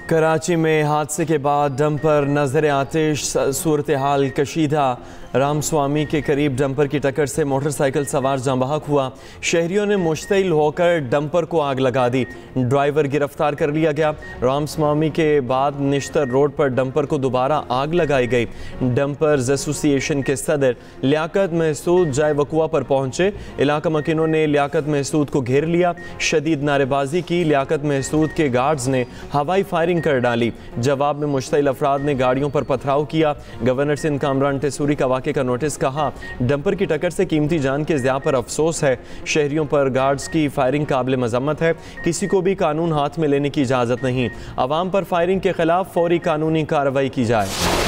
कराची में हादसे के बाद डंपर नजर आतिश, सूरत हाल कशीदा। रामस्वामी के करीब डंपर की टक्कर से मोटरसाइकिल सवार जाँ बहक हुआ। शहरियों ने मुश्तिल होकर डंपर को आग लगा दी। ड्राइवर गिरफ्तार कर लिया गया। रामस्वामी के बाद निश्तर रोड पर डंपर को दोबारा आग लगाई गई। डंपर्स एसोसिएशन के सदर लियाकत महसूद जाए वकुआ पर पहुंचे। इलाका मकीनों ने लियाकत महसूद को घेर लिया। शदीद नारेबाजी की। लियाकत महसूद के गार्ड्स ने हवाई फायरिंग कर डाली। जवाब में मुश्तिल अफराद ने गाड़ियों पर पथराव किया। गवर्नर सिंध कामरान टेसूरी का वाक़े का नोटिस। कहा डंपर की टक्कर से कीमती जान के ज़िया पर अफसोस है। शहरियों पर गार्ड्स की फायरिंग काबिल मजम्मत है। किसी को भी कानून हाथ में लेने की इजाज़त नहीं। अवाम पर फायरिंग के खिलाफ फौरी कानूनी कार्रवाई की जाए।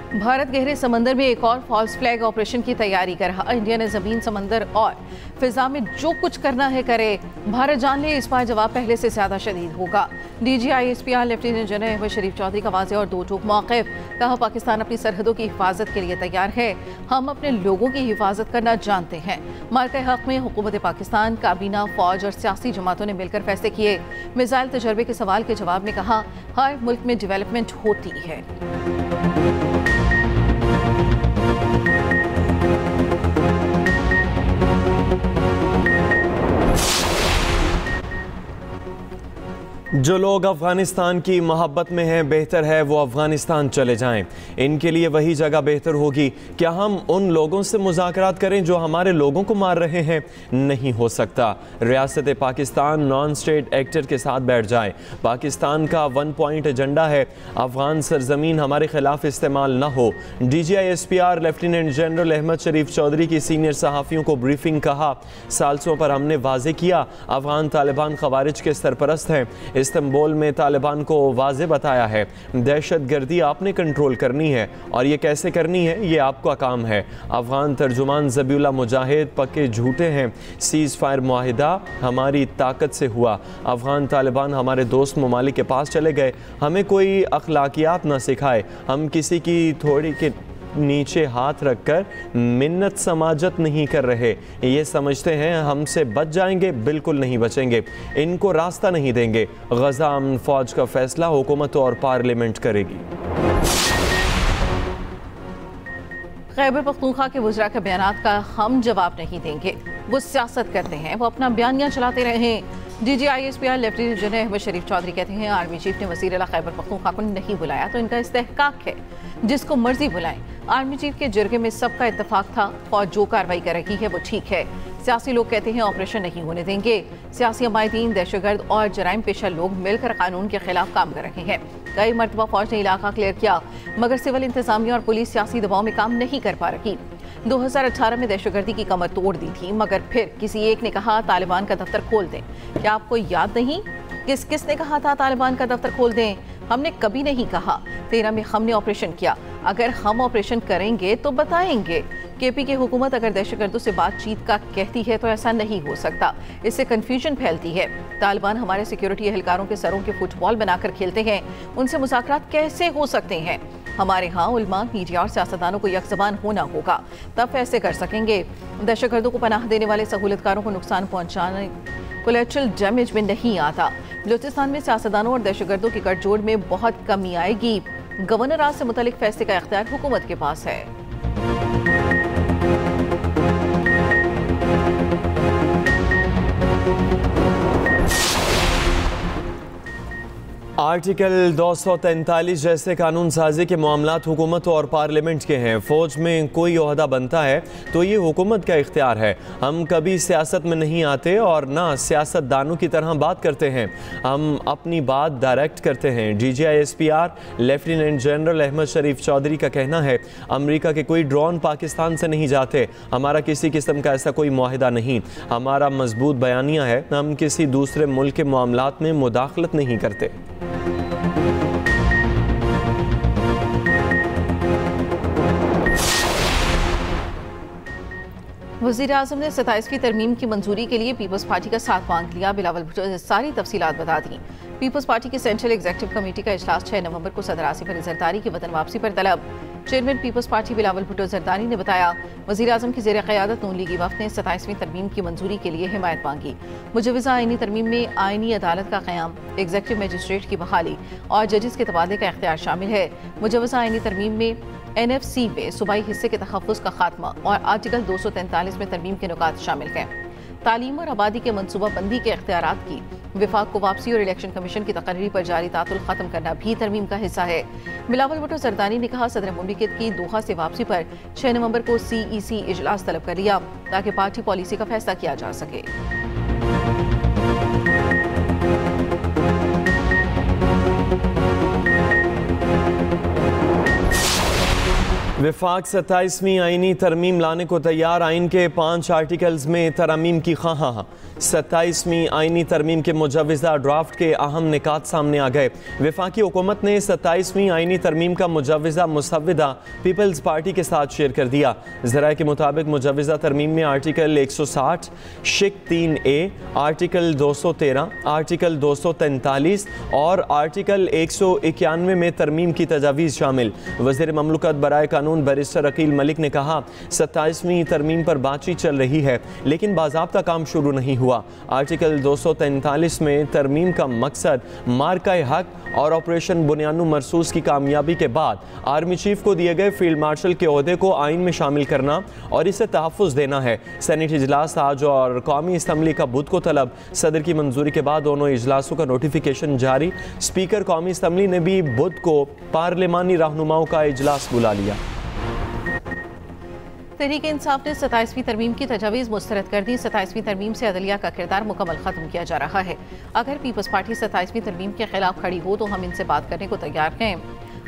भारत गहरे समंदर में एक और फॉल्स फ्लैग ऑपरेशन की तैयारी कर रहा। इंडिया ने ज़मीन, समंदर और फिजा में जो कुछ करना है करे। भारत जान ले इस बार जवाब पहले से ज़्यादा शदीद होगा। DGISPR लेफ्टिनेंट जनरल अहमद शरीफ चौधरी का वाज़ेह और दो टूक मौक़िफ़। कहा पाकिस्तान अपनी सरहदों की हिफाजत के लिए तैयार है। हम अपने लोगों की हिफाजत करना जानते हैं। मार्के हक़ में हुकूमत पाकिस्तान, काबीना, फ़ौज और सियासी जमातों ने मिलकर फैसले किए। मिसाइल तजर्बे के सवाल के जवाब में कहा हर मुल्क में डेवलपमेंट होती है। जो लोग अफगानिस्तान की मोहब्बत में हैं, बेहतर है वो अफगानिस्तान चले जाएं। इनके लिए वही जगह बेहतर होगी। क्या हम उन लोगों से मुज़ाकरात करें जो हमारे लोगों को मार रहे हैं? नहीं हो सकता। रियासत पाकिस्तान नॉन स्टेट एक्टर के साथ बैठ जाए। पाकिस्तान का 1 पॉइंट एजेंडा है, अफगान सरजमीन हमारे खिलाफ इस्तेमाल न हो। DGISPR लेफ्टिनेंट जनरल अहमद शरीफ चौधरी की सीनियर सहाफ़ियों को ब्रीफिंग। कहा सालसों पर हमने वाज़े किया अफगान तालिबान खवारिज के सरपरस्त हैं। इस्तांबुल में तालिबान को वाज़े बताया है दहशत गर्दी आपने कंट्रोल करनी है और ये कैसे करनी है ये आपका काम है। अफगान तर्जुमान ज़बीउल्लाह मुजाहिद पक्के झूठे हैं। सीज़ फायर मुआहिदा हमारी ताकत से हुआ। अफगान तालिबान हमारे दोस्त ममालिक के पास चले गए। हमें कोई अखलाकियात ना सिखाए। हम किसी की थोड़ी के नीचे हाथ रखकर मिन्नत समाजत नहीं कर रहे। ये समझते हैं हमसे बच जाएंगे, बिल्कुल नहीं बचेंगे। इनको रास्ता नहीं देंगे। गजा अमन फौज का फैसला हुकूमत और पार्लियामेंट करेगी। खैबर पख्तूनख्वा के वज़रा के बयानात का हम जवाब नहीं देंगे। वो सियासत करते हैं, वो अपना बयानिया चलाते रहें। DGISPR लेफ्टिनेंट जनरल अहमद शरीफ चौधरी कहते हैं आर्मी चीफ ने वज़ीर आला खैबर पख्तूनख्वा को नहीं बुलाया तो इनका इस्तेहकाक है। जिसको मर्जी बुलाएं। आर्मी चीफ के जरगे में सबका इत्तेफाक था। फौज जो कार्रवाई कर रही है वो ठीक है। सियासी लोग कहते हैं ऑपरेशन नहीं होने देंगे। सियासी हमायतीन, दहशतगर्द और जराइम पेशा लोग मिलकर कानून के खिलाफ काम कर रहे हैं। कई मरतबा फौज ने इलाका क्लियर किया मगर सिविल इंतजामिया और पुलिस सियासी दबाव में काम नहीं कर पा रही। 2018 में दहशतगर्दी की कमर तोड़ दी थी मगर फिर किसी एक ने कहा तालिबान का दफ्तर खोल दें। क्या आपको याद नहीं किसने कहा था तालिबान का दफ्तर खोल दें? हमने कभी नहीं कहा। 13 में हमने ऑपरेशन किया। अगर हम ऑपरेशन करेंगे तो बताएंगे। KP की हुकूमत अगर दहशतगर्दों से बातचीत का कहती है तो ऐसा नहीं हो सकता। इससे कन्फ्यूजन फैलती है। तालिबान हमारे सिक्योरिटी एहलकारों के सरों के फुटबॉल बनाकर खेलते हैं। उनसे मुज़ाकरात कैसे हो सकते हैं? हमारे यहाँ उलमा, मीडिया और सियासतदानों को यकज़बान होना होगा, तब फैसले कर सकेंगे। दहशतगर्दों को पनाह देने वाले सहूलतकारों को नुकसान पहुँचाने कोलेटरल डैमेज में नहीं आता। बलूचिस्तान में सियासतदानों और दहशतगर्दों की गठजोड़ में बहुत कमी आएगी। गवर्नर राज से मुतालिक फैसले का इख्तियार हुकूमत के पास है। आर्टिकल 243 जैसे कानून साजी के मामलात हुकूमत और पार्लियामेंट के हैं। फ़ौज में कोई ओहदा बनता है तो ये हुकूमत का इख्तियार है। हम कभी सियासत में नहीं आते और ना सियासतदानों की तरह बात करते हैं। हम अपनी बात डायरेक्ट करते हैं। DGISPR लेफ्टिनेंट जनरल अहमद शरीफ चौधरी का कहना है अमेरिका के कोई ड्रोन पाकिस्तान से नहीं जाते। हमारा किसी किस्म का ऐसा कोई मुआहिदा नहीं। हमारा मजबूत बयानिया है हम किसी दूसरे मुल्क के मामलात में मुदाखलत नहीं करते। वज़ीर आज़म ने 27वीं तरमीम की मंजूरी के लिए पीपल्स पार्टी का साथ मांग लिया। बिलावल भुट्टो ने सारी तफसीलात बता दी। पीपल्स पार्टी की सेंट्रल एग्जीक्यूटिव कमेटी का इजलास 6 नवंबर को सदर आसिफ अली जरदारी की वतन वापसी पर तलब। Chairman peoples party Bilawal Bhutto Zardari ने बताया, वज़ीर आज़म की ज़ेर क़यादत नून लीगी वफ़द ने 27वीं तरमीम की मंजूरी के लिए हिमायत मांगी। मुजव्वज़ा आइनी तरमीम में आइनी अदालत का क़याम, एग्जीक्यूटिव मजिस्ट्रेट की बहाली और जजेस के तबादले का इख्तियार शामिल है। मुजव्वज़ा आइनी तरमीम में NFC में सूबाई हिस्से के तहफ़्फ़ुज़ का खात्मा और आर्टिकल 243 में तरमीम के नुकात शामिल हैं। तालीम और आबादी के मनसूबा बंदी के इख्तियारात की विफाक को वापसी और इलेक्शन कमीशन की तकर्री पर जारी तातुल खत्म करना भी तरमीम का हिस्सा है। बिलावल भुट्टो जरदारी ने कहा, सदर मुमलिकत की दोहा से वापसी पर 6 नवंबर को CEC इजलास तलब कर लिया ताकि पार्टी पॉलिसी का फैसला किया जा सके। विफाक 27वीं आइनी तरमीम लाने को तैयार। आइन के 5 आर्टिकल्स में तरमीम की ख्वाह। 27वीं आइनी तरमीम के मुजव्वज़ा ड्राफ्ट के अहम निकात सामने आ गए। विफाकी हुकूमत ने 27वीं आइनी तरमीम का मुजव्वज़ा मुसव्विदा पीपल्स पार्टी के साथ शेयर कर दिया। ज़राए के मुताबिक मुजव्वज़ा तरमीम में आर्टिकल 160 शिक 3A, आर्टिकल 213, आर्टिकल 243 और आर्टिकल 191 में तरमीम की तजावीज़ शामिल। वज़ीर ममलकत बराए कानून बैरिस्टर अकील मलिक ने कहा, 27वीं तरमीम पर बातचीत चल रही है लेकिन बाज़ाब्ता काम शुरू नहीं हुआ। आर्टिकल 243 में तरमीम का मकसद मार्का हक और ऑपरेशन बुनियानु मरसूस की कामयाबी के बाद आर्मी चीफ को दिए गए फील्ड मार्शल के ओहदे को आइन में शामिल करना और इसे तहफ़्फ़ुज़ देना है। सेनेट इजलास आज और कौमी असम्बली का बुध को तलब। सदर की मंजूरी के बाद दोनों इजलासों का नोटिफिकेशन जारी। स्पीकर कौमी असम्बली ने भी बुध को पार्लिमानी रहनुमाओं का इजलास बुला लिया। तहरीक-ए-इंसाफ ने 27वीं तरमीम की तजावीज़ मुस्तरद कर दी। 27वीं तरमीम से अदलिया का किरदार मुकम्मल खत्म किया जा रहा है। अगर पीपल्स पार्टी 27वीं तरमीम के खिलाफ खड़ी हो तो हम इनसे बात करने को तैयार हैं।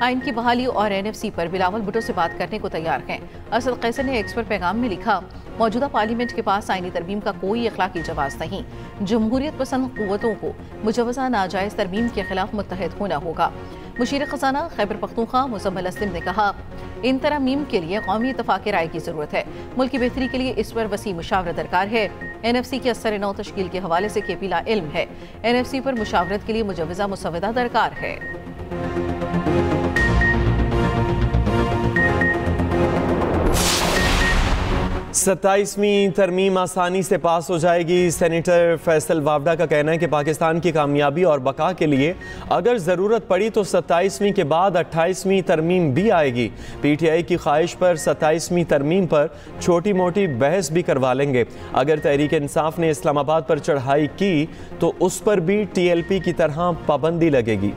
आइन की बहाली और NFC पर बिलावल भुट्टो से बात करने को तैयार हैं। असद कैसर ने एक्स पर पैगाम में लिखा, मौजूदा पार्लियामेंट के पास आइनी तरमीम का कोई अखलाकी जवाब नहीं। जमहूरियत पसंद कुव्वतों को मुजव्वज़ा नाजायज़ तरमीम के खिलाफ मुत्तहिद होना होगा। मुशीर खजाना खैबर पख्तूनख्वा मुज़म्मिल अस्लम ने कहा, इन तरमीम के लिए कौमी इत्तफाक़ राय की ज़रूरत है। मुल्क की बेहतरी के लिए इस पर वसी मुशावरत दरकार है। NFC की असर नौ तश्कील के हवाले से KP ला इल्म है। NFC पर मुशावरत के लिए मुजव्वज़ा मुसव्विदा दरकार है। 27वीं तरमीम आसानी से पास हो जाएगी। सेनेटर फैसल वावडा का कहना है कि पाकिस्तान की कामयाबी और बका के लिए अगर ज़रूरत पड़ी तो 27वीं के बाद 28वीं तरमीम भी आएगी। PTI की ख्वाहिश पर 27वीं तरमीम पर छोटी मोटी बहस भी करवा लेंगे। अगर तहरीक इंसाफ ने इस्लामाबाद पर चढ़ाई की तो उस पर भी TLP की तरह पाबंदी लगेगी।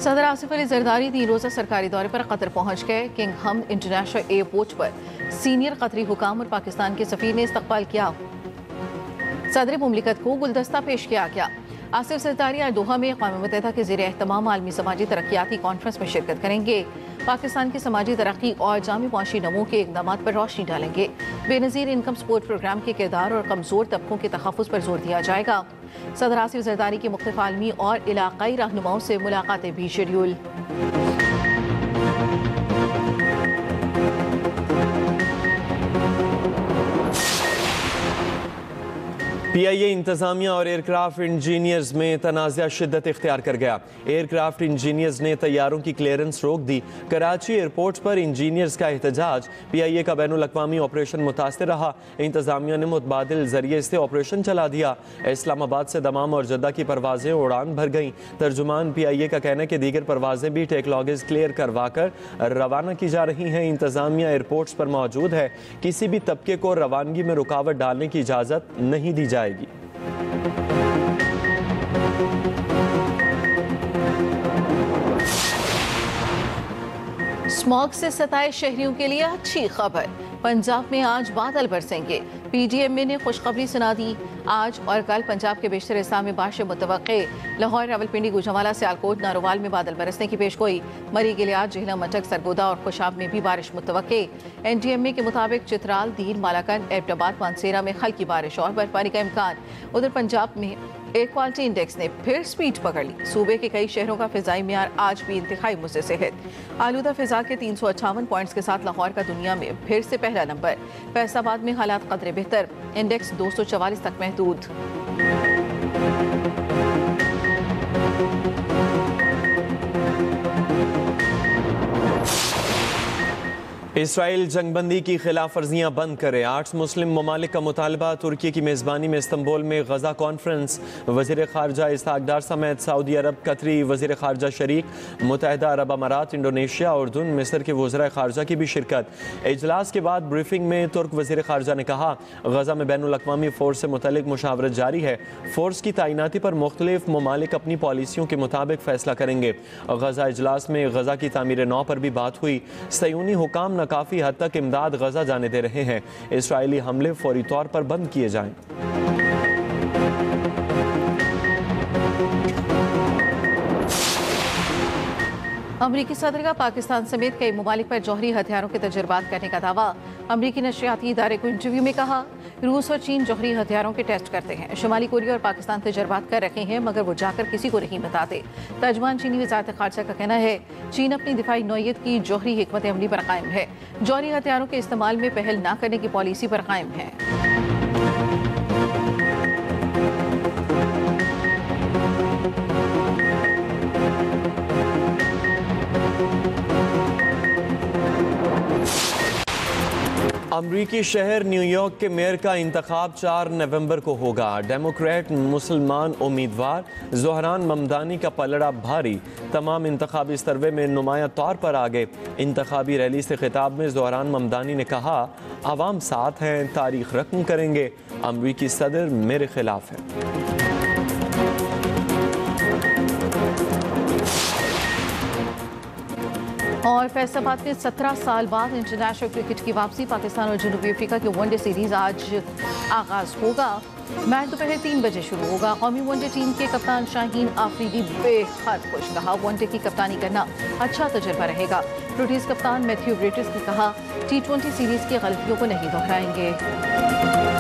सदर आसिफ अली जरदारी 3 रोज़ा सरकारी दौरे पर कतर पहुंच गए। किंग हमद इंटरनेशनल एयरपोर्ट पर सीनियर कतरी हुकाम और पाकिस्तान के सफीर ने इस्तकबाल किया। सदर मुमलिकत को गुलदस्ता पेश किया गया। आसिफ जरदारी आज दोहा में अक़वाम मुत्तहिदा के ज़ेर एहतमाम आलमी समाजी तरक्याती कॉन्फ्रेंस में शिरकत करेंगे। पाकिस्तान की समाजी तरक्की और जामी मुआशी नमो के इक़दामात पर रोशनी डालेंगे। बेनज़ीर इनकम सपोर्ट प्रोग्राम के किरदार और कमज़ोर तबकों के तहफ़्फ़ुज़ पर जोर दिया जाएगा। सदर आसिफ जरदारी के मुख्तलिफ़ आलमी और इलाक़ाई रहनुमाओं से मुलाकातें भी शेड्यूल। PIA इंतज़ामिया और एयरक्राफ्ट इंजीनियर्स में तनाज़ा शिद्दत इख्तियार कर गया। एयरक्राफ्ट इंजीनियर्स ने तैयारों की क्लियरेंस रोक दी। कराची एयरपोर्ट पर इंजीनियर्स का एहतजाज। PIA का बैनुल अक़वामी ऑपरेशन मुतासिर रहा। इंतज़ामिया ने मुतबादिल जरिए से ऑपरेशन चला दिया। इस्लामाबाद से दमाम और जद्दा की परवाज़ें उड़ान भर गईं। तर्जुमान PIA का कहना है कि दीगर परवाज़ें भी टेक लॉगेज क्लियर करवा कर रवाना की जा रही हैं। इंतज़ामिया एयरपोर्ट्स पर मौजूद है। किसी भी तबके को रवानगी में रुकावट डालने की इजाज़त नहीं दी जाएगी। स्मॉग से सताए शहरियों के लिए अच्छी खबर। पंजाब में आज बादल बरसेंगे। PDMA ने खुशखबरी सुना दी। आज और कल पंजाब के बेशतर हिस्सा में बारिश मुतवक्के। लाहौर, रावलपिंडी, गुजरांवाला, सियालकोट, नारोवाल में बादल बरसने की पेशगोई। मरी, गिलियाद, झेलम, मटक, सरगोदा और खुशाब में भी बारिश मुतवक्के। NDMA के मुताबिक चित्राल, दीन, मालाकंड, एबटाबाद, मानसेरा में हल्की बारिश और बर्फबारी का इम्कान। उधर पंजाब में एयर क्वालिटी इंडेक्स ने फिर स्पीड पकड़ ली। सूबे के कई शहरों का फिजाई मियार आज भी इंतहाई मुज़सेहत। आलूदा फिजा के 358 पॉइंट्स के साथ लाहौर का दुनिया में फिर से पहला नंबर। फैसलाबाद में हालात कदरे बेहतर, इंडेक्स 244 तक महदूद। इसराइल जंगबंदी की खिलाफ वर्जियाँ बंद करे। 8 मुस्लिम ममालिक का मुतालबा। तुर्की की मेज़बानी में इस्तंबुल में गजा कॉन्फ्रेंस। वज़ीर ख़ारजा इसहाक डार समेत सऊदी अरब, कतरी वज़ीर ख़ारजा शरीक। मुत्तहिदा अरब अमारात, इंडोनेशिया, उर्दून, मिस्र के वज़राए ख़ारजा की भी शिरकत। इजलास के बाद ब्रीफिंग में तुर्क वज़ीर ख़ारजा ने कहा, गजा में बैनुल अक़वामी फ़ोर्स से मुतल्लिक मुशावरत जारी है। फ़ोर्स की तैनाती पर मुख्तलिफ ममालिक अपनी पॉलिसियों के मुताबिक फ़ैसला करेंगे। गजा इजलास में गजा की तामीर नौ पर भी बात हुई। सयूनी हुकाम न काफ़ी हद तक इमदाद गजा जाने दे रहे हैं। इसराइली हमले फौरी तौर पर बंद किए जाएं। अमरीकी सदर का पाकिस्तान समेत कई ममालिक पर जौहरी हथियारों के तजुर्बात करने का दावा। अमरीकी नशरियाती इदारे को इंटरव्यू में कहा, रूस और चीन जौहरी हथियारों के टेस्ट करते हैं। शुमाली कोरिया और पाकिस्तान तजुर्बात कर रहे हैं, मगर वो जाकर किसी को नहीं बताते। तर्जुमान चीनी वज़ारत ख़ारजा का कहना है, चीन अपनी दिफाई नौयत की जौहरी हिकमत अमली पर कायम है। जौहरी हथियारों के इस्तेमाल में पहल न करने की पॉलिसी पर कायम है। अमरीकी शहर न्यूयॉर्क के मेयर का इंतखाब 4 नवंबर को होगा। डेमोक्रेट मुसलमान उम्मीदवार ज़ोहरान ममदानी का पलड़ा भारी। तमाम इंतखाबी सर्वे में नुमायां तौर पर आगे। इंतखाबी रैली से खिताब में ज़ोहरान ममदानी ने कहा, आवाम साथ हैं, तारीख रकम करेंगे। अमरीकी सदर मेरे खिलाफ है। और फैसलाबाद में 17 साल बाद इंटरनेशनल क्रिकेट की वापसी। पाकिस्तान और जनूबी अफ्रीका की वनडे सीरीज आज आगाज होगा। मैच दोपहर 3 बजे शुरू होगा। कौमी वनडे टीम के कप्तान शाहीन आफरीदी बेहद खुश। कहा, वनडे की कप्तानी करना अच्छा तजुर्बा रहेगा। प्रोटीज कप्तान मैथ्यू ब्रिटिस ने कहा, T20 सीरीज की गलतियों को नहीं दोहराएंगे।